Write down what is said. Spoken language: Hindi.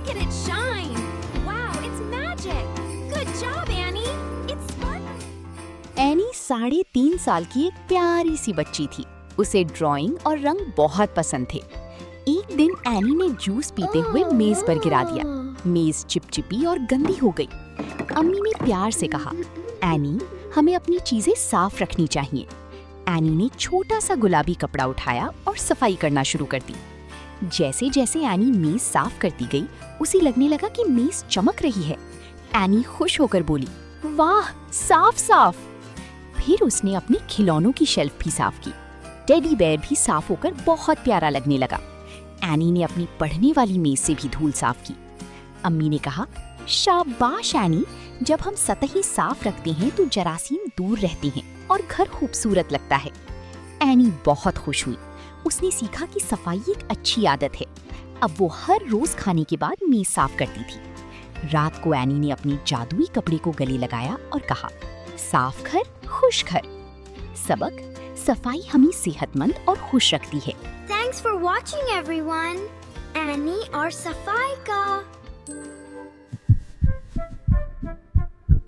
Look at it shine. Wow, it's magic. Good job, Annie. It's sparkling. Any 3.5 की एक प्यारी सी बच्ची थी। उसे ड्राइंग और रंग बहुत पसंद थे। एक दिन एनी ने जूस पीते हुए मेज पर गिरा दिया। मेज चिपचिपी और गंदी हो गई। अम्मी ने प्यार से कहा, एनी, हमें अपनी चीजें साफ रखनी चाहिए। एनी ने छोटा सा गुलाबी कपड़ा उठाया और सफाई करना शुरू कर दी। जैसे जैसे एनी मेज साफ करती गई, उसे लगने लगा कि मेज चमक रही है। एनी खुश होकर बोली, वाह, साफ साफ। फिर उसने अपने खिलौनों की शेल्फ भी साफ की। टेडी बेयर भी साफ होकर बहुत प्यारा लगने लगा। एनी ने अपनी पढ़ने वाली मेज से भी धूल साफ की। अम्मी ने कहा, शाबाश एनी, जब हम सतह साफ रखते हैं तो जरासीम दूर रहते हैं और घर खूबसूरत लगता है। एनी बहुत खुश हुई। उसने सीखा कि सफाई एक अच्छी आदत है। अब वो हर रोज खाने के बाद मेज साफ करती थी। रात को एनी ने अपनी जादुई कपड़े को गले लगाया और कहा, साफ घर खुश घर। सबक, सफाई हमें सेहतमंद और खुश रखती है। Thanks for watching, everyone. Annie और सफाई का